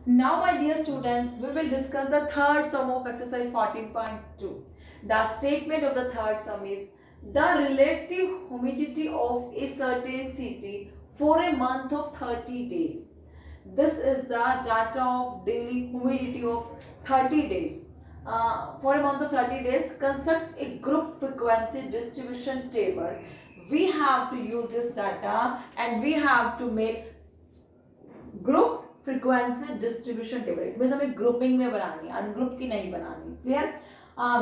Now, my dear students, we will discuss the third sum of exercise 14.2. The statement of the third sum is the relative humidity of a certain city for a month of 30 days. This is the data of daily humidity of 30 days. For a month of 30 days, construct a group frequency distribution table. We have to use this data and we have to make group frequency distribution table. It means हमें grouping में बनानी है, ungroup की नहीं बनानी। Clear?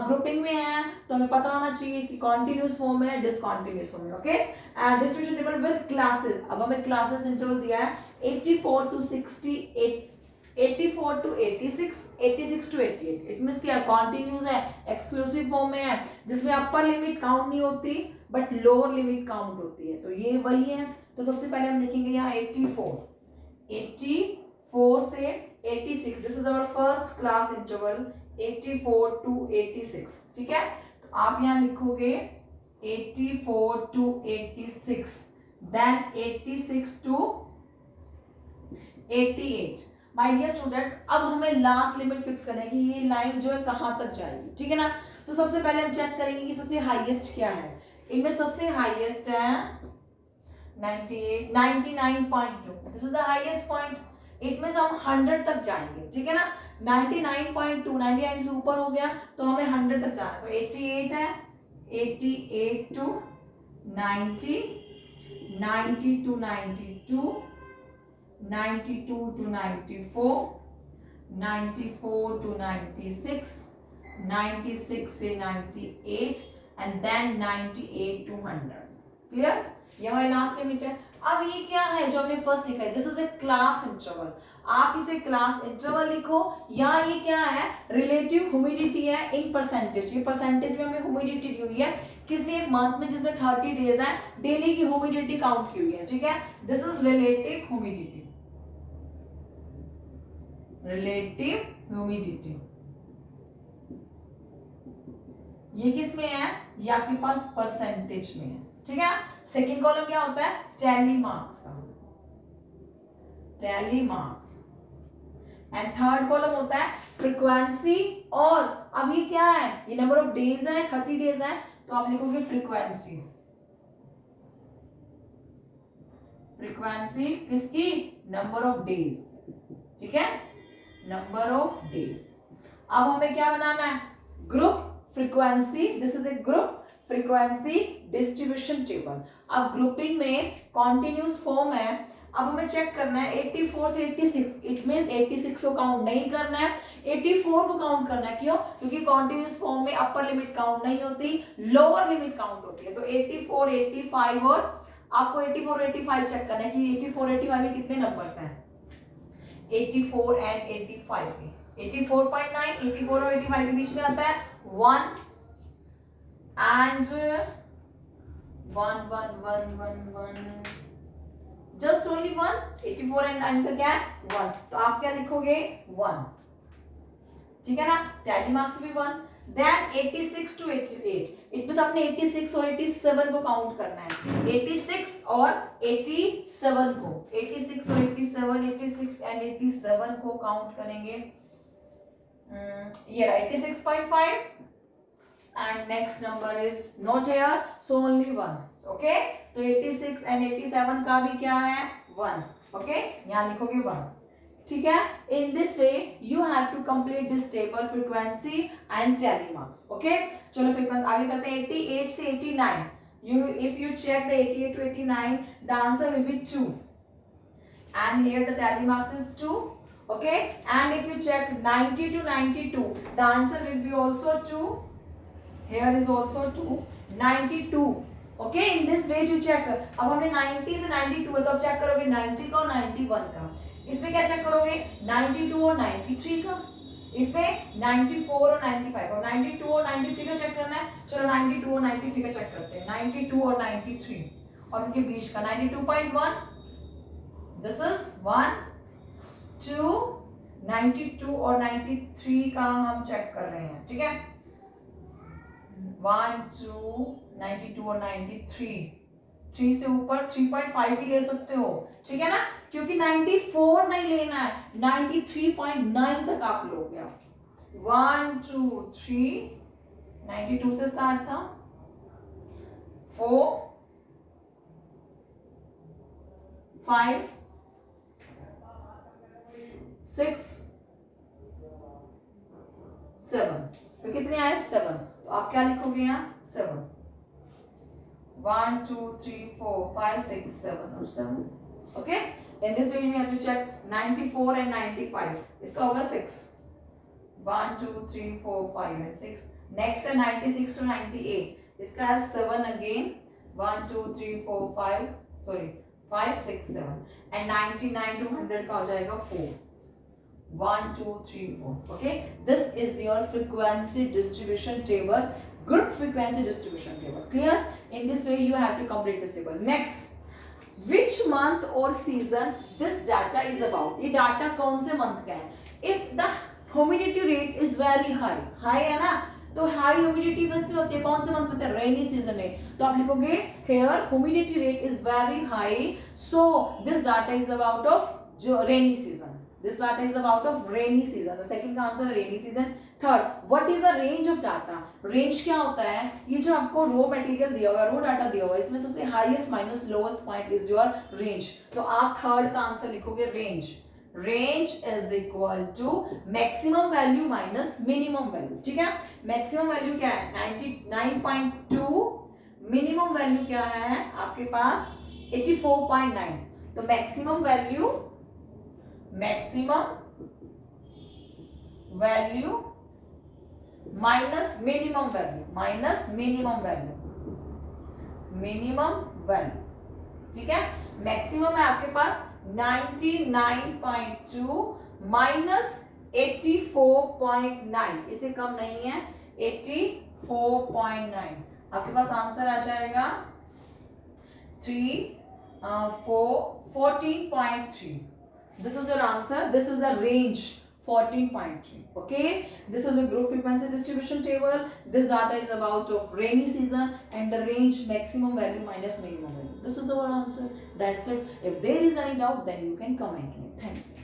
Grouping में है तो हमें पता होना चाहिए कि कॉन्टिन्यूस फॉर्म है, डिसकॉन्टिन्यूस फॉर्म है। Okay, and distribution table with classes. अब हमें क्लासेस इंटरवल दिया है 84 to 68, 84 to 86, 86 to 88। It means क्या कॉन्टिन्यूस है, एक्सक्लूसिव फॉर्म में है, जिसमें अपर लिमिट काउंट नहीं होती बट लोअर लिमिट काउंट होती है। तो ये वही है। तो सबसे पहले हम लिखेंगे यहाँ 84 से 86। This is our first class interval 84 to 86। ठीक है, तो आप यहां लिखोगे 84 to 86, then 86 to 88। My dear students, अब हमें लास्ट लिमिट फिक्स करना है कि ये लाइन जो है कहां तक जाएगी। ठीक है ना, तो सबसे पहले हम चेक करेंगे कि सबसे हाईएस्ट क्या है। इनमें सबसे हाईएस्ट है 98, 99.2। This is the highest point. It means हम 100 तक जाएंगे। ठीक है ना, 99.2, 99 से ऊपर हो गया तो हमें 100 तक जाना है। तो 88 है, 88 टू 90, 90 टू 92, 92 टू 94, 94 टू 96, 96 से 98 एंड देन 98 टू 100। क्लियर? ये हमारी लास्ट लिमिट है। अब ये क्या है जो हमने फर्स्ट लिखा है, this is a class interval. आप इसे क्लास इंटरवल लिखो, या ये क्या है, रिलेटिव ह्यूमिडिटी है इन परसेंटेज। ये परसेंटेज में हमें ह्यूमिडिटी दी हुई है किसी एक मंथ में जिसमें 30 डेज है, डेली की ह्यूमिडिटी काउंट की हुई है। ठीक है, this is relative humidity, relative humidity. ये किस में है, ये आपके पास परसेंटेज में है। ठीक है, सेकेंड कॉलम क्या होता है, टैली मार्क्स का, tally marks. And third column होता है फ्रीक्वेंसी। और अब ये क्या है, ये नंबर ऑफ डेज है, 30 डेज है, तो आप लिखोगे फ्रीक्वेंसी। फ्रीक्वेंसी किसकी, नंबर ऑफ डेज। ठीक है, नंबर ऑफ डेज। अब हमें क्या बनाना है, group frequency. This is a group frequency distribution table. अब ग्रुपिंग में कॉन्टिन्यूस फॉर्म है। अब हमें चेक करना है 84 से 86। इट मीन 86 को काउंट नहीं करना है, 84 को काउंट करना है। क्यों? क्योंकि कॉन्टिन्यूस फॉर्म में अपर लिमिट काउंट नहीं होती, लोअर लिमिट काउंट होती है। तो 84, 85 और आपको 84, 85 चेक करना है कि 84, 85 में कितने नंबर्स हैं। 84 एंड 85 के 84.9, 84 और 85 के बीच में आता है 1 and 1 1 1 1 1, जस्ट ओनली 1। 84 एंड का क्या है 1, तो आप क्या लिखोगे 1। ठीक है ना, टैली मार्क्स भी 1। Then 86 to 88। इट मींस आपने 86 और 87 को काउंट करना है, 86 और 87 को, 86 और 87, 86 एंड 87 को काउंट करेंगे। ये 86.5 and next number is not here, so only 1. Okay, तो 86 and 87 का भी क्या है 1। okay, यहाँ लिखोगे 1। ठीक है, in this way you have to complete this table frequency and tally marks. okay, चलो फ्रीक्वेंसी आगे करते हैं। 88 से 89, if you check the 88 to 89, the answer will be 2 and here the tally marks is 2. okay, and if you check 90 to 92, the answer will be also 2. Here is also 2, 92. Okay, in this way you check। अब हमने 90 से 92 है तो अब check करोगे 90 का और 91 का। इसमें क्या चेक करोगे 92 और 93 का। इसमें 94 और 95 और 92 और 93 का चेक करना है। चलो 92 और 93 का चेक करते हैं। 92 और 93 और उनके बीच का 92.1। दिस इज 1 2, 92 और 93 का हम चेक कर रहे हैं। ठीक है, 1 2 92 और 93, 3 से ऊपर 3.5 भी ले सकते हो, ठीक है ना, क्योंकि 94 नहीं लेना है, 93.9 तक आप लोगे। 1 2 3, 92 से स्टार्ट था, 4 5 6 7, तो कितने आए 7, तो आप क्या लिखोगे यहाँ 7, 1 2 3 4 5 6 7 और 7, okay. In this way you have to check 94 and 95, इसका होगा 6, 1 2 3 4 5 and 6। नेक्स्ट है 96 to 98, इसका है 7 अगेन, 1 2 3 4 5 सॉरी 5 6 7, एंड 99 to 100 का हो जाएगा 4, 1 2 3 4, okay। This is your frequency distribution table, group frequency distribution table, clear? In this way you have to complete this table. Next, which month or season this data is about, ये data कौन से month का है? If the humidity rate is very high, high है ना, तो high humidity वैसे होती है कौन से मंथ में, रेनी सीजन में, तो आप लिखोगे here humidity rate is very high, so this data is about of जो rainy season, this data is about of rainy season, the second का answer rainy season. Third, what is the range of data, range क्या होता है, ये जो आपको raw material दिया हुआ है, रो डाटा दिया हुआ है, इसमें सबसे highest minus lowest point is your range, तो आप थर्ड का आंसर लिखोगे range. Range is equal to maximum value minus minimum value, ठीक है। मैक्सिमम वैल्यू क्या है 99.2, मिनिमम वैल्यू क्या है आपके पास 84.9, तो maximum value minus minimum value, ठीक है। मैक्सिमम है आपके पास 99.2 माइनस 84.9, इससे कम नहीं है 84.9, आपके पास आंसर आ जाएगा 14.3। This is your answer, this is the range 14.3, okay। This is a group frequency distribution table, this data is about of rainy season and the range maximum value minus minimum value, this is our answer, that's it। If there is any doubt then you can comment me, thank you।